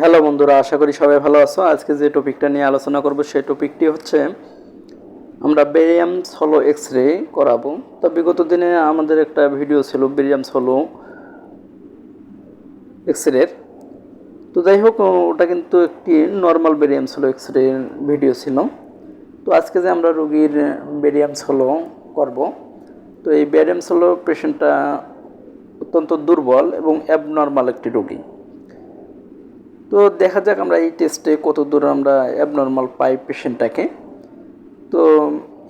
Hello বন্ধুরা, আশা করি সবাই ভালো আছো। আজকে যে টপিকটা নিয়ে আলোচনা করব সেই টপিকটি হচ্ছে আমরা বেরিয়াম সোলো এক্স রে করাবো। তো বিগত দিনে আমাদের একটা ভিডিও ছিল বেরিয়াম সোলো এক্স রের। তো যাই হোক, ওটা কিন্তু একটি normal barium solo X ray video ছিল। তো আজকে যে আমরা রোগীর বেরিয়াম সোলো করব, তো এই বেরিয়াম সোলো পেশেন্টটা অত্যন্ত দুর্বল এবং অ্যাবনর্মাল একটি রোগী। তো দেখা যাক আমরা এই টেস্টে কত দূর আমরা অ্যাবনর্মাল পাই পেশেন্টটাকে। তো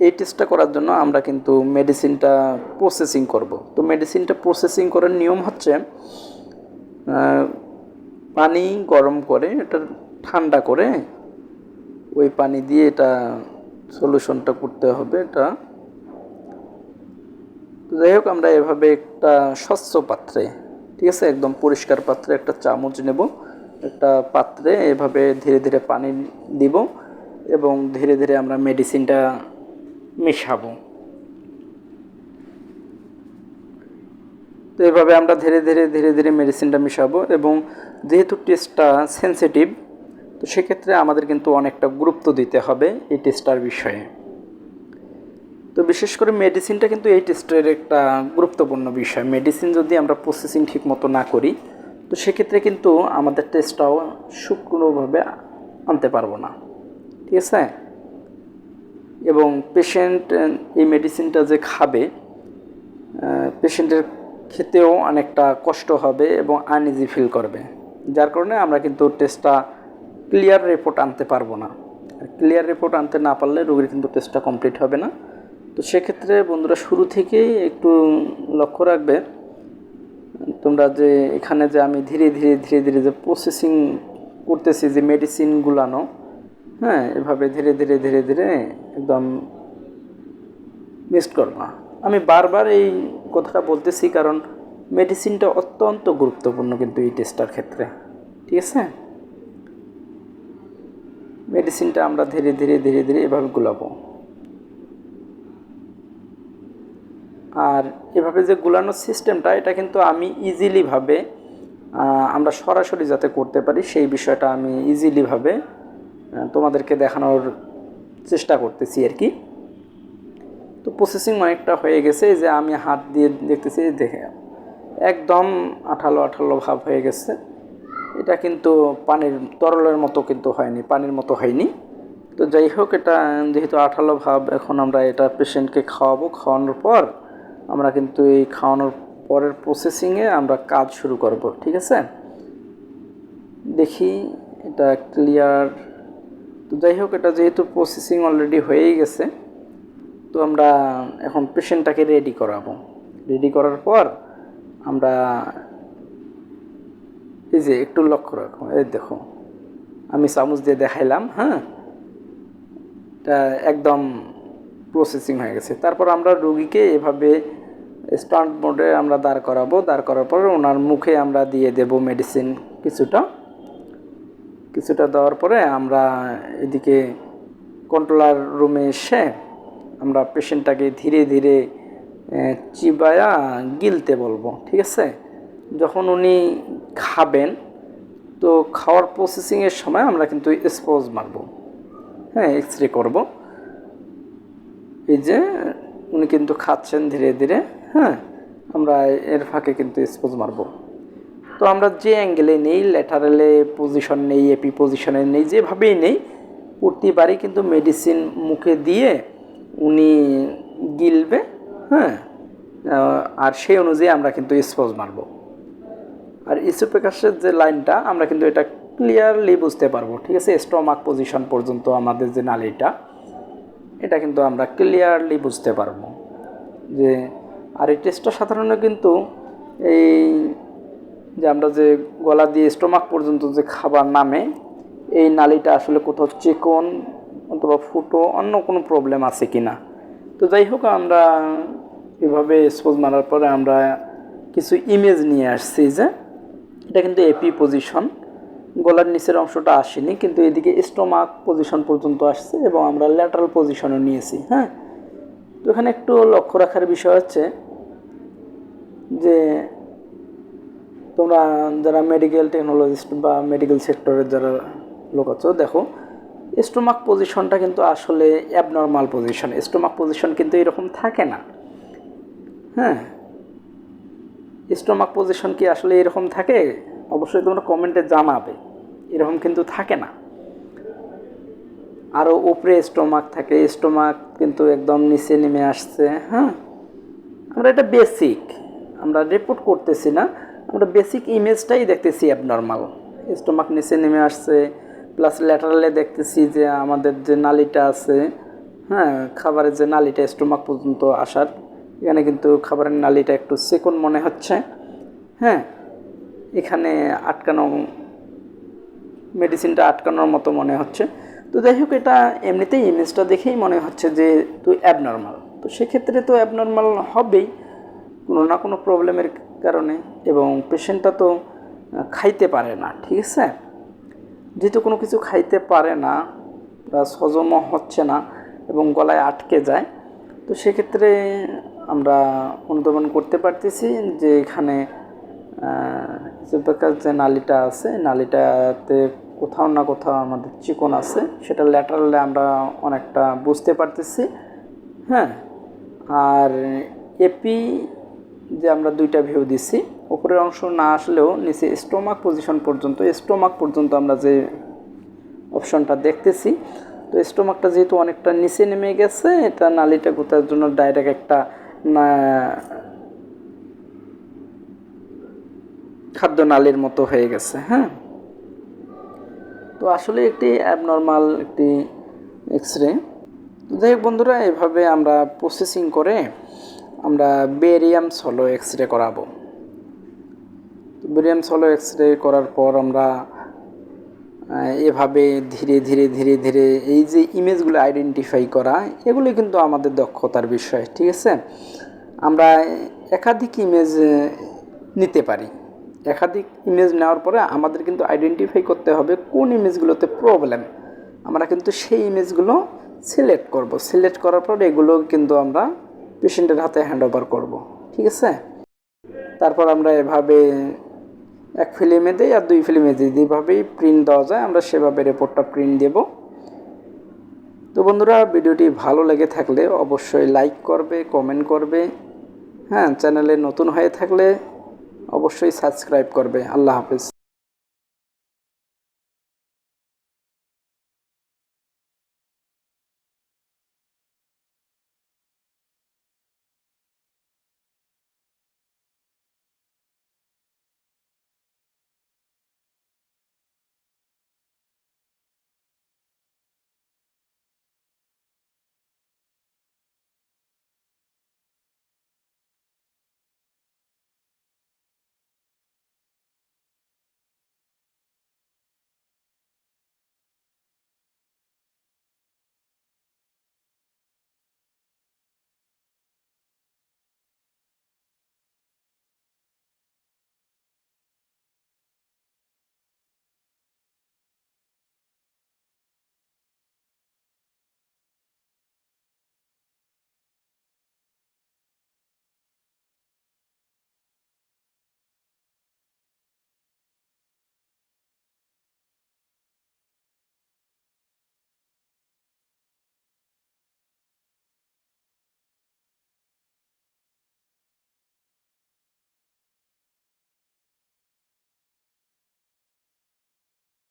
এই টেস্টটা করার জন্য আমরা কিন্তু মেডিসিনটা প্রসেসিং করব। তো মেডিসিনটা প্রসেসিং করার নিয়ম হচ্ছে পানি গরম করে এটা ঠান্ডা করে ওই পানি দিয়ে এটা সলিউশনটা করতে হবে। এটা তো যাই হোক, আমরা এভাবে একটা স্বচ্ছ পাত্রে, ঠিক আছে, একদম পরিষ্কার পাত্রে একটা চামচ নেব, একটা পাত্রে এভাবে ধীরে ধীরে পানি দিব এবং ধীরে ধীরে আমরা মেডিসিনটা মেশাবো। তো এভাবে আমরা ধীরে ধীরে মেডিসিনটা মেশাবো। এবং যেহেতু টেস্টটা সেন্সিটিভ, তো সেক্ষেত্রে আমাদের কিন্তু অনেকটা গুরুত্ব দিতে হবে এই টেস্টটার বিষয়ে। তো বিশেষ করে মেডিসিনটা কিন্তু এই টেস্টের একটা গুরুত্বপূর্ণ বিষয়। মেডিসিন যদি আমরা প্রসেসিং ঠিক মতো না করি, তো সেক্ষেত্রে কিন্তু আমাদের টেস্টটাও সুষ্ঠুভাবে আনতে পারবো না, ঠিক আছে। এবং পেশেন্ট এই মেডিসিনটা যে খাবে, পেশেন্টের খেতেও অনেকটা কষ্ট হবে এবং আনইজি ফিল করবে, যার কারণে আমরা কিন্তু টেস্টটা ক্লিয়ার রিপোর্ট আনতে পারবো না। আর ক্লিয়ার রিপোর্ট আনতে না পারলে রোগীর কিন্তু টেস্টটা কমপ্লিট হবে না। তো সেক্ষেত্রে বন্ধুরা শুরু থেকেই একটু লক্ষ্য রাখবে তোমরা যে এখানে যে আমি ধীরে ধীরে যে প্রসেসিং করতেছি, যে মেডিসিন গুলানো, হ্যাঁ, এভাবে ধীরে ধীরে একদম মিক্সড করবা। আমি বারবার এই কথাটা বলতেছি কারণ মেডিসিনটা অত্যন্ত গুরুত্বপূর্ণ কিন্তু এই টেস্টটার ক্ষেত্রে, ঠিক আছে। মেডিসিনটা আমরা ধীরে ধীরে এভাবে গুলাবো। আর এভাবে যে গুলানোর সিস্টেমটা, এটা কিন্তু আমি ইজিলিভাবে আমরা সরাসরি যাতে করতে পারি সেই বিষয়টা আমি ইজিলিভাবে তোমাদেরকে দেখানোর চেষ্টা করতেছি আর কি। তো প্রসেসিং অনেকটা হয়ে গেছে, যে আমি হাত দিয়ে দেখতেছি, দেখে একদম আঠালো আঠালো ভাব হয়ে গেছে। এটা কিন্তু পানির তরলের মতো কিন্তু হয়নি, পানির মতো হয়নি। তো যাই হোক, এটা যেহেতু আঠালো ভাব, এখন আমরা এটা পেশেন্টকে খাওয়াবো। খাওয়ানোর পর আমরা কিন্তু এই খাওয়ানোর পরের প্রসেসিংয়ে আমরা কাজ শুরু করব, ঠিক আছে। দেখি এটা ক্লিয়ার। তো যাই হোক, এটা যেহেতু প্রসেসিং অলরেডি হয়েই গেছে, তো আমরা এখন পেশেন্টটাকে রেডি করাবো। রেডি করার পর আমরা এই যে একটু লক্ষ্য রাখো, এই দেখো আমি চামচ দিয়ে দেখাইলাম, হ্যাঁ, এটা একদম প্রসেসিং হয়ে গেছে। তারপর আমরা রোগীকে এভাবে স্ট্যান্ড মোডে আমরা দাঁড় করাবো। দাঁড় করার পর ওনার মুখে আমরা দিয়ে দেব মেডিসিন কিছুটা দেওয়ার পরে আমরা এদিকে কন্ট্রোলার রুমে এসে আমরা পেশেন্টটাকে ধীরে ধীরে চিবায়া গিলতে বলবো, ঠিক আছে। যখন উনি খাবেন, তো খাওয়ার প্রসেসিংয়ের সময় আমরা কিন্তু স্পোজ মারবো, হ্যাঁ, এক্স রে করবো। এই যে উনি কিন্তু খাচ্ছেন ধীরে ধীরে, হ্যাঁ, আমরা এর ফাঁকে কিন্তু স্পোজ মারবো। তো আমরা যে অ্যাঙ্গেলে নেই, ল্যাটারালে পজিশন নেই, এপি পজিশনে নেই, যেভাবেই নেই, প্রতিবারই কিন্তু মেডিসিন মুখে দিয়ে উনি গিলবে, হ্যাঁ। আর সেই অনুযায়ী আমরা কিন্তু স্পোজ মারবো। আর ইসোফেগাসের যে লাইনটা আমরা কিন্তু এটা ক্লিয়ারলি বুঝতে পারবো, ঠিক আছে। স্টমাক পজিশন পর্যন্ত আমাদের যে নালীটা, এটা কিন্তু আমরা ক্লিয়ারলি বুঝতে পারবো যে। আর এই টেস্টটা সাধারণত কিন্তু এই যে আমরা যে গলা দিয়ে স্টমাক পর্যন্ত যে খাবার নামে, এই নালীটা আসলে কোথাও চিকন অথবা ফুটো, অন্য কোনো প্রবলেম আছে কি না। তো যাই হোক, আমরা এভাবে স্পোজ মারার পরে আমরা কিছু ইমেজ নিয়ে আসছি, যে এটা কিন্তু এপি পজিশন, গলার নিচের অংশটা আসেনি, কিন্তু এদিকে স্টোমাক পজিশন পর্যন্ত আসছে এবং আমরা ল্যাটারাল পজিশনও নিয়েছি, হ্যাঁ। তো এখানে একটু লক্ষ্য রাখার বিষয় হচ্ছে যে তোমরা যারা মেডিকেল টেকনোলজিস্ট বা মেডিকেল সেক্টরের যারা লোক আছো, দেখো স্টোমাক পজিশনটা কিন্তু আসলে অ্যাবনর্মাল পজিশন। স্টোমাক পজিশন কিন্তু এরকম থাকে না। হ্যাঁ, স্টোমাক পজিশন কি আসলে এরকম থাকে? অবশ্যই তোমরা কমেন্টে জানাবে। এরকম কিন্তু থাকে না, আরও উপরে স্টোমাক থাকে। স্টোমাক কিন্তু একদম নিচে নেমে আসছে। হ্যাঁ, আমরা এটা বেসিক, আমরা রিপোর্ট করতেছি না, আমরা বেসিক ইমেজটাই দেখতেছি অ্যাবনর্মাল। স্টোমাক নিচে নেমে আসছে, প্লাস ল্যাটারালে দেখতেছি যে আমাদের যে নালিটা আছে, হ্যাঁ, খাবারের যে নালিটা স্টোমাক পর্যন্ত আসার, এখানে কিন্তু খাবারের নালিটা একটু চিকন মনে হচ্ছে। হ্যাঁ, এখানে আটকানো, মেডিসিনটা আটকানোর মতো মনে হচ্ছে। তো যাই হোক, এটা এমনিতেই ইমেজটা দেখেই মনে হচ্ছে যে তুই অ্যাবনর্মাল। তো সেক্ষেত্রে তো অ্যাবনর্মাল হবেই কোনো না কোনো প্রবলেমের কারণে। এবং পেশেন্টটা তো খাইতে পারে না, ঠিক আছে? যেহেতু কোনো কিছু খাইতে পারে না, প্লাস হজমও হচ্ছে না এবং গলায় আটকে যায়, তো সেক্ষেত্রে আমরা অনুধাবন করতে পারতেছি যে এখানে যে নালিটা আছে, নালিটাতে কোথাও না কোথাও আমাদের চিকন আছে, সেটা ল্যাটারালে আমরা অনেকটা বুঝতে পারতেছি। হ্যাঁ, আর এপি যে আমরা দুইটা ভিউ দিছি, উপরের অংশ না আসলেও নিচে স্টোমাক পর্যন্ত আমরা যে অপশনটা দেখতেছি, তো স্টোমাকটা যেহেতু অনেকটা নিচে নেমে গেছে, এটা নালিটা গোতার জন্য ডাইরেক্ট একটা খাদ্য নালীর মতো হয়ে গেছে। হ্যাঁ, তো আসলে একটি অ্যাবনর্মাল একটি এক্সরে। যাই হোক বন্ধুরা, এভাবে আমরা প্রসেসিং করে আমরা বেরিয়াম সলো এক্সরে করাবো। বেরিয়াম সলো এক্সরে করার পর আমরা এভাবে ধীরে ধীরে ধীরে ধীরে এই যে ইমেজগুলো আইডেন্টিফাই করা, এগুলি কিন্তু আমাদের দক্ষতার বিষয়, ঠিক আছে? আমরা একাধিক ইমেজ নিতে পারি। একাধিক ইমেজ নেওয়ার পরে আমাদের কিন্তু আইডেন্টিফাই করতে হবে কোন ইমেজগুলোতে প্রবলেম। আমরা কিন্তু সেই ইমেজগুলো সিলেক্ট করব। সিলেক্ট করার পর এগুলো কিন্তু আমরা পেশেন্টের হাতে হ্যান্ড ওভার করব, ঠিক আছে? তারপর আমরা এভাবে এক ফিল্মে দিই আর দুই ফিল্মে দিই, যেভাবেই প্রিন্ট দেওয়া যায় আমরা সেভাবে রিপোর্টটা প্রিন্ট দেব। তো বন্ধুরা, ভিডিওটি ভালো লেগে থাকলে অবশ্যই লাইক করবে, কমেন্ট করবে। হ্যাঁ, চ্যানেলে নতুন হয়ে থাকলে অবশ্যই সাবস্ক্রাইব করবে। আল্লাহ হাফেজ।